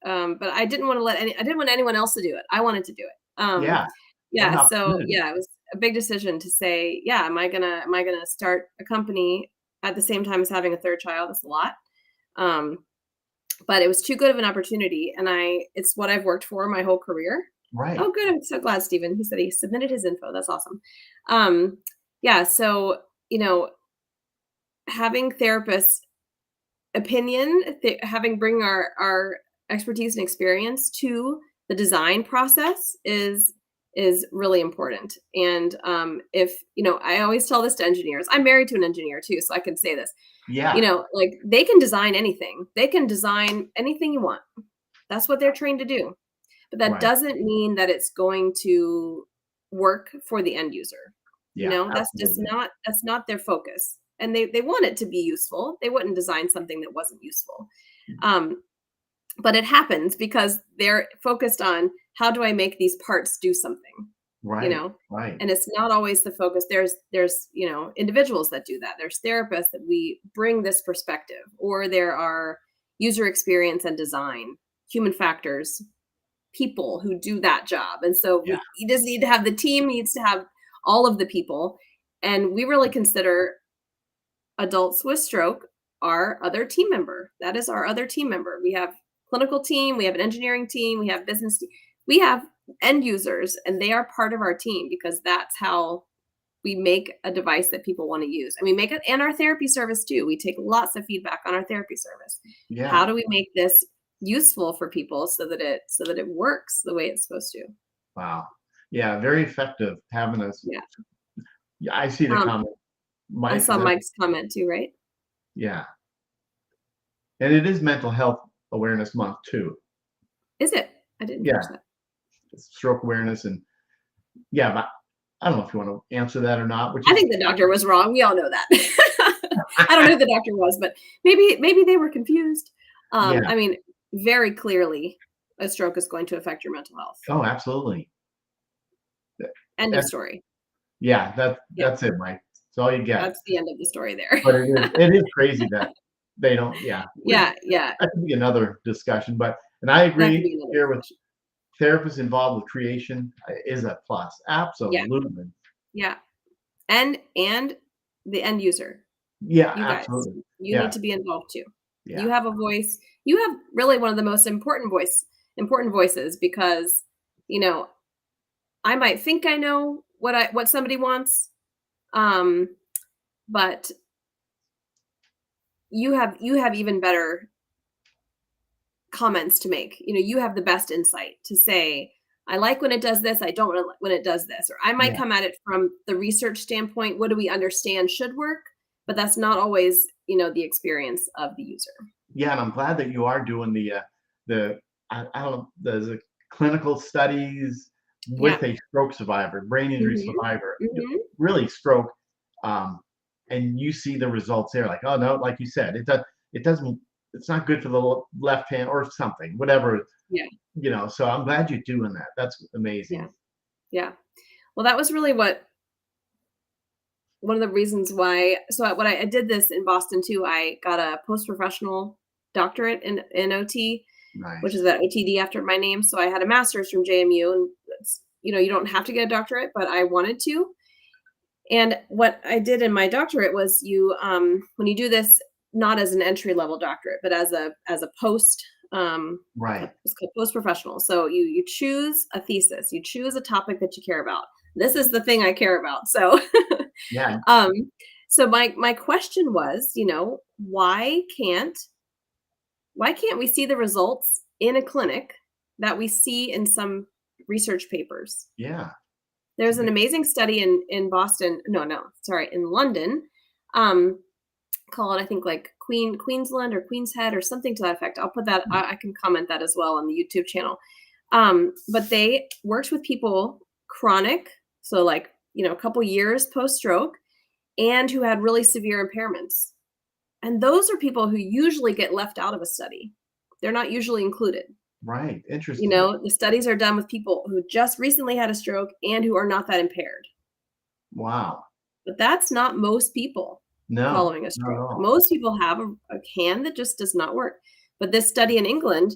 but I didn't want anyone else to do it. I wanted to do it. Yeah. What an Yeah, so opportunity. yeah, it was a big decision to say, yeah, am I gonna start a company at the same time as having a third child? That's a lot. Um, but it was too good of an opportunity, and it's what I've worked for my whole career. Right. Oh, good. I'm so glad, Stephen. He said he submitted his info. That's awesome. Um, yeah, so having therapists having bring our expertise and experience to the design process is really important. And if I always tell this to engineers. I'm married to an engineer too, so I can say this. Yeah. Like, they can design anything. They can design anything you want. That's what they're trained to do. But that Right. doesn't mean that it's going to work for the end user. Yeah. Absolutely. That's not their focus. And they want it to be useful. They wouldn't design something that wasn't useful. Um, but it happens because they're focused on, how do I make these parts do something? You Right. know, Right. and it's not always the focus. There's individuals that do that. There's therapists that we bring this perspective, or there are user experience and design, human factors people who do that job. And so Yeah. you just need to have the team needs to have all of the people. And we really consider adults with stroke our other team member. That is our other team member. We have clinical team, we have an engineering team, we have business team, we have end users, and they are part of our team, because that's how we make a device that people want to use. And we make it, and our therapy service too. We take lots of feedback on our therapy service. How Yeah. do we make this useful for people so that it works the way it's supposed to? Wow. Yeah. Very effective having us. Yeah. Yeah. I see the Um, comment. I Mike saw is it? Mike's comment too, right? Yeah. And it is Mental Health Awareness Month too. Is it? I didn't catch Yeah. that. It's stroke awareness, and yeah, but I don't know if you want to answer that or not, which I is think the doctor was wrong. We all know that. I don't know who the doctor was, but maybe they were confused. yeah. I mean, very clearly, a stroke is going to affect your mental health. Oh, absolutely. End of That's story. yeah. Yeah, That's it, Mike. It's all you get. that's the end of the story there. But it is crazy that they don't. Yeah. Yeah, yeah, That could be another discussion, but and I that could agree be another here with discussion. therapists involved with creation is a plus. Yeah, Absolutely. yeah, and the end user, Yeah, you guys, absolutely. you need Yeah, to be involved too. yeah, You have a voice. You have really one of the most important voices, because you know I might think I know what somebody wants, um, but you have even better comments to make. You have the best insight to say, I like when it does this, I don't like when it does this. Or I might yeah, come at it from the research standpoint, what do we understand should work? But that's not always, the experience of the user. yeah. And I'm glad that you are doing the I don't know the clinical studies Yeah. with a stroke survivor, brain injury Mhm. survivor, Mhm. really stroke, um, and you see the results there. Like, oh no, like you said, it doesn't. It's not good for the left hand or something, whatever. Yeah. So I'm glad you're doing that. That's amazing. Yeah. Yeah. Well, that was really one of the reasons why. So when I did this in Boston too, I got a post-professional doctorate in OT, which is Nice. that OTD after my name. So I had a master's from JMU, and you don't have to get a doctorate, but I wanted to. And what I did in my doctorate was, when you do this, not as an entry level doctorate, but as a post, Right. it's called post professional. So you choose a thesis, you choose a topic that you care about. This is the thing I care about. So Yeah. um, So my question was, why can't we see the results in a clinic that we see in some research papers? Yeah. There's an amazing study in Boston. No, sorry, in London, um, called, I think, like Queensland or Queen's Head or something to that effect. I'll put that. I can comment that as well on the YouTube channel. But they worked with people chronic, so like a couple years post stroke, and who had really severe impairments. And those are people who usually get left out of a study. They're not usually included. Right. Interesting. The studies are done with people who just recently had a stroke and who are not that impaired. Wow. But that's not most people No, following a not at stroke. all. Most people have a hand that just does not work. But this study in England,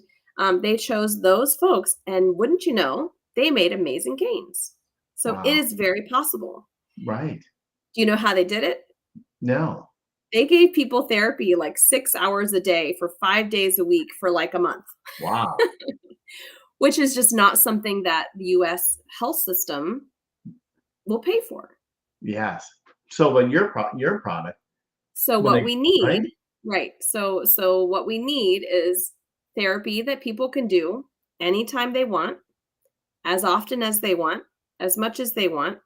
they chose those folks, and wouldn't you know, they made amazing gains. So it Wow. is very possible. Right. Do you know how they did it? No. They gave people therapy like 6 hours a day for 5 days a week for like a month, Wow. which is just not something that the US health system will pay for. Yes. So when your product, So when what they we right? need, right? So what we need is therapy that people can do anytime they want, as often as they want, as much as they want,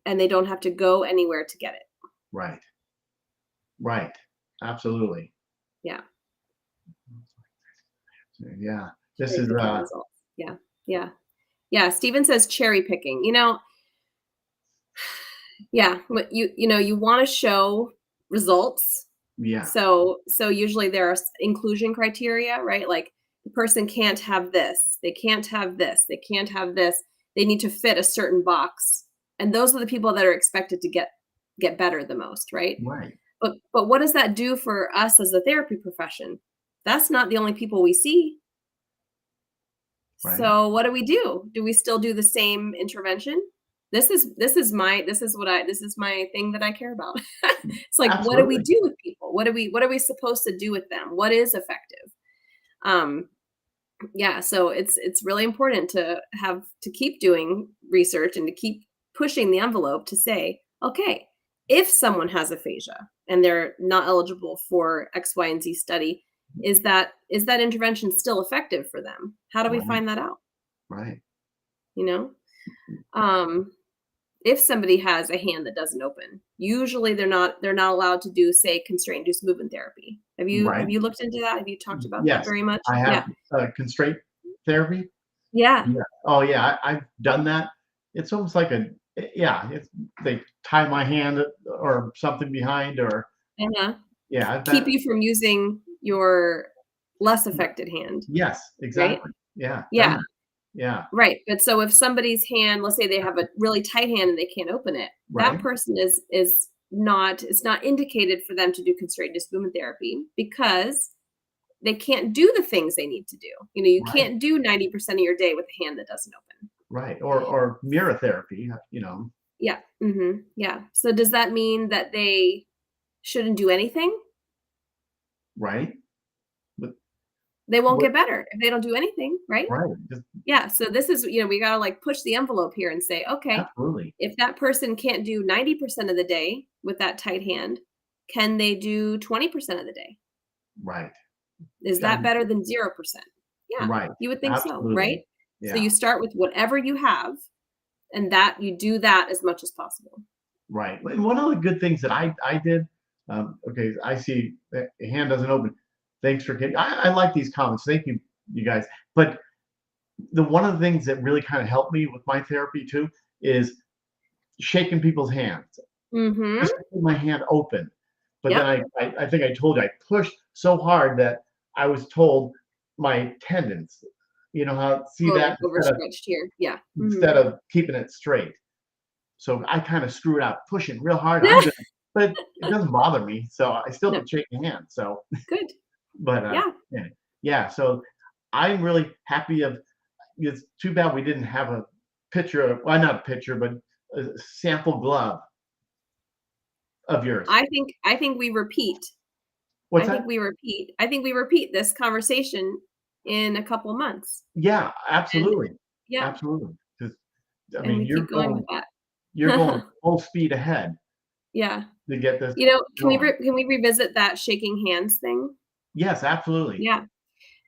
and they don't have to go anywhere to get it. Right. Right. Absolutely. Yeah. Yeah. This is Cherry-picking results. Yeah. Yeah. Yeah. Steven says cherry picking. Yeah, what you want to show results. yeah. So usually there are inclusion criteria, right? Like the person can't have this, they can't have this, they can't have this. They need to fit a certain box. And those are the people that are expected to get better the most, right? Right. But what does that do for us as a therapy profession? That's not the only people we see. Right. So what do? Do we still do the same intervention? This is my thing that I care about. It's like, what do we Absolutely. do with people? What are we supposed to do with them? What is effective? Um, yeah, so it's really important to keep doing research and to keep pushing the envelope to say, okay, if someone has aphasia and they're not eligible for X, Y, and Z study, is that intervention still effective for them? How do we Right. find that out? Right. You know? Um, if somebody has a hand that doesn't open, usually they're not allowed to do, say, constraint induced movement therapy. Have Right. you looked into that? Have you talked about that Yes. very much? I Yeah. have constraint therapy. Yeah. Yeah. Oh yeah. I've done that. It's almost like yeah. It's they tie my hand or something behind or Uh-huh. yeah. Keep That you from using your less affected hand, yes. right? Exactly. Yeah. Done Yeah. that. Yeah. Right, but so if somebody's hand, let's say they have a really tight hand and they can't open it, that Right. person is not it's not indicated for them to do constraint induced movement therapy because they can't do the things they need to do. You Right. can't do 90% of your day with a hand that doesn't open. Right. Or mirror therapy. Yeah. Yeah. So does that mean that they shouldn't do anything? Right. But They won't what? get better if they don't do anything, right? Right. Just Yeah, so this is, we gotta like push the envelope here and say, okay, absolutely. if that person can't do 90% of the day with that tight hand, can they do 20% of the day? Right. Is Got that better than 0%? Yeah, right. you would think so, Absolutely. right? So Yeah. you start with whatever you have and that you do that as much as possible. Right. And one of the good things that I did, okay, I see that the hand doesn't open. Thanks for getting. I like these comments. Thank you, you guys. But the one of the things that really kind of helped me with my therapy too is shaking people's hands. Mhm. Just keeping my hand open. But then Yep. I think I told you I pushed so hard that I was told my tendons. You know how see Oh, like that overstretched here. Yeah. instead of keeping it straight. So I kind of screwed up, pushing real hard. I'm Mhm. good, but it doesn't bother me. So I still No, can shake your hand. So, good. but Yeah. yeah, yeah. So I'm really happy of. It's too bad we didn't have a picture. Well, not a picture, but a sample glove of yours. I think we repeat. What's that? I think we repeat this conversation in a couple of months. Yeah, And absolutely, yeah, absolutely. Because I and mean, we keep going with you're that. going full speed ahead. Yeah. to get this going. Can we revisit that shaking hands thing? Yes, absolutely. Yeah.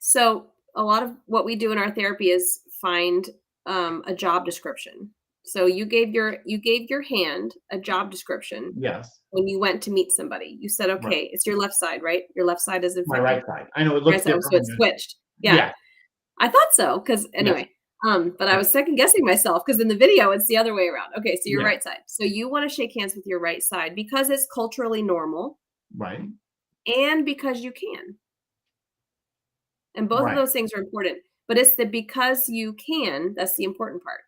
So a lot of what we do in our therapy is find a job description. So you gave your hand a job description Yes, when you went to meet somebody. You said, right. okay, it's your left side, right? Your left side is My infected. right side. I know it Right looks side, so different when it's you. switched. Yeah, Yeah. I thought so. Because Yes. anyway, but I Yes. was second guessing myself because in the video it's the other way around. Okay, so your Yeah. right side. So you want to shake hands with your right side because it's culturally normal Right. and because you can. And both of Right. those things are important. But it's the because you can that's the important part.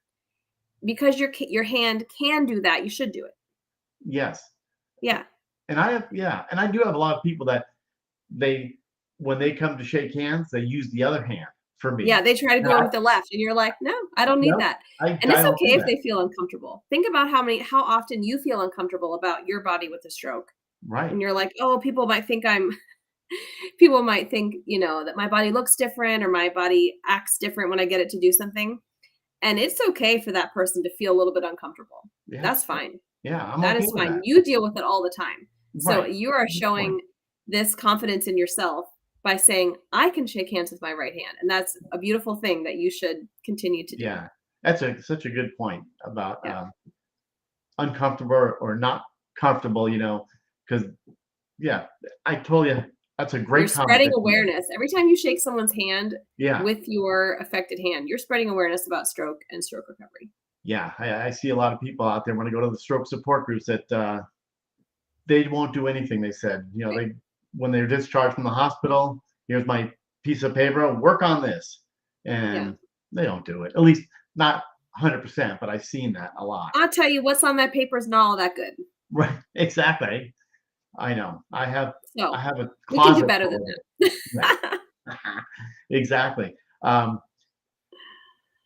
Because your hand can do that, you should do it. Yes. Yeah. And I have, yeah, and I do have a lot of people that they, when they come to shake hands, they use the other hand for Yeah, me. they try to And go in with the left, and you're like, "No, I don't need no, that." I And it's don't okay do if that. they feel uncomfortable. Think about how often you feel uncomfortable about your body with a stroke, Right. and you're like, "Oh, people might think I'm." People might think, that my body looks different or my body acts different when I get it to do something, and it's okay for that person to feel a little bit uncomfortable. Yeah. That's fine. Yeah. I'm That okay is with fine. that. You deal with it all the time. So Right. you are Good point. showing this confidence in yourself by saying, "I can shake hands with my right hand." And that's a beautiful thing that you should continue to do. Yeah. That's such a good point about Yeah. uncomfortable or not comfortable, because yeah, I told you that's a You're great comment spreading that you made. awareness. Every time you shake someone's hand Yeah. with your affected hand, you're spreading awareness about stroke and stroke recovery. Yeah. I see a lot of people out there when I go to the stroke support groups that they won't do anything. They said, Right. they when they're discharged from the hospital, here's my piece of paper, work on this. Yeah. And they don't do it. At least not 100%, but I've seen that a lot. I'll tell you what's on that paper is not all that good. Right. Exactly. I know. I So have a we can do closet better than full of it. that. Yeah. Exactly. Um,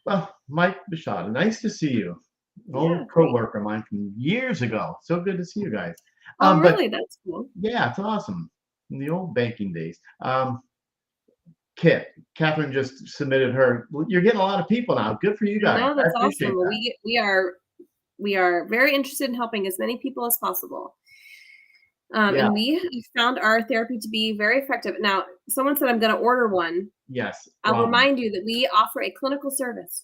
well, Mike Bishada, nice to see you. An Yeah, old great. coworker of mine from years ago. So good to see you guys. Oh, But really? That's cool. yeah, it's awesome. In the old banking days. Kit, Catherine just submitted her. You're getting a lot of people now. Good for you guys. No, I that's appreciate awesome. Well, that. we are very interested in helping as many people as possible. Yeah. And we found our therapy to be very effective. Now, someone said I'm going to order one. Yes. I'll remind you that we offer a clinical service.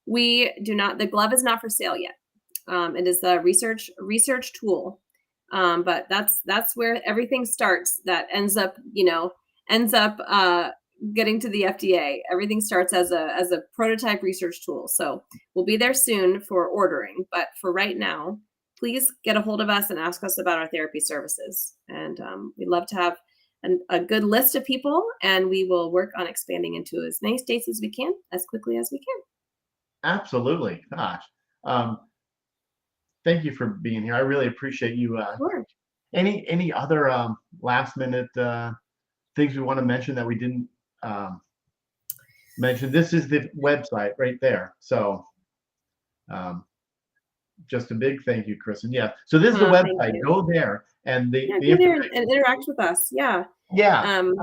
We do not. The glove is not for sale yet. It is a research tool, but that's where everything starts. That ends up getting to the FDA. Everything starts as a prototype research tool. So we'll be there soon for ordering. But for right now, please get a hold of us and ask us about our therapy services. And we'd love to have a good list of people, and we will work on expanding into as many states as we can, as quickly as we can. Absolutely. Gosh. Um, Thank you for being here. I really appreciate you. Sure. Any other last minute things we want to mention that we didn't um, mention? This is the website right there. So um, just a big thank you, Kristen. Yeah. So this is the Thank website. you. Go there and Yeah, the go there information. and interact with us. Yeah. Yeah. Um,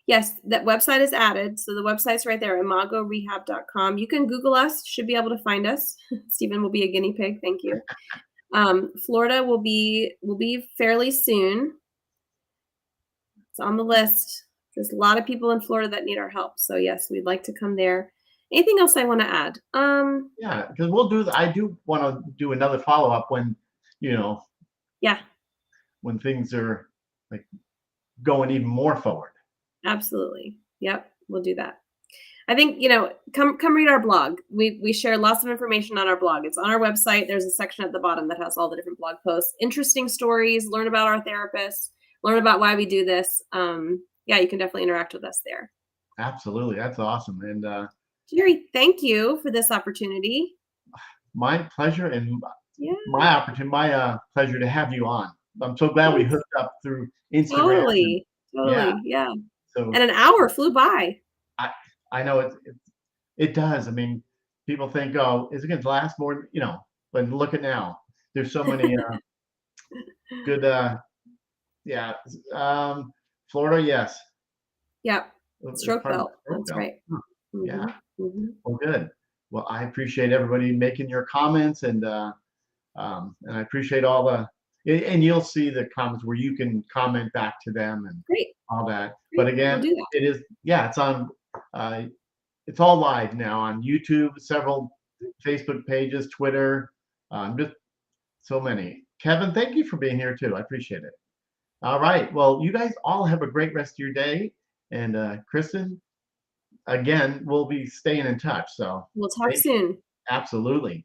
yes, that website is added. So the website's right there, imagorehab.com. You can Google us, should be able to find us. Stephen will be a guinea pig. Thank you. Florida will be fairly soon. It's on the list. There's a lot of people in Florida that need our help. So yes, we'd like to come there. Anything else I want to add? Yeah. Because we'll do. I do want to do another follow up when you know Yeah, when things are like going even more forward. absolutely. Yep, we'll do that. I think, come read our blog. We share lots of information on our blog. It's on our website. There's a section at the bottom that has all the different blog posts, interesting stories, learn about our therapists, learn about why we do this. Yeah, you can definitely interact with us there. Absolutely. That's awesome. And Jerry, thank you for this opportunity. my pleasure and Yeah, my pleasure to have you on. I'm so glad we thanks. hooked up through Instagram and Totally. yeah. Totally. Yeah. So And an hour flew by. I I know it does. I mean, people think, oh, is it going to last more? But look at now. There's so many good. Yeah. Um, Florida, yes. Yep. It's Stroke part of the belt. stroke That's belt. right. Huh. Yeah. Hmm. Hmm. Well, good. Well, I appreciate everybody making your comments and And I appreciate all and you'll see the comments where you can comment back to them and Great. all that. But Great. We'll again, do that. it is, yeah, it's on, it's all live now on YouTube, several Facebook pages, Twitter, just so many. Kevin, thank you for being here too. I appreciate it. All right. Well, you guys all have a great rest of your day. And Kristin, again, we'll be staying in touch. So We'll talk soon. absolutely.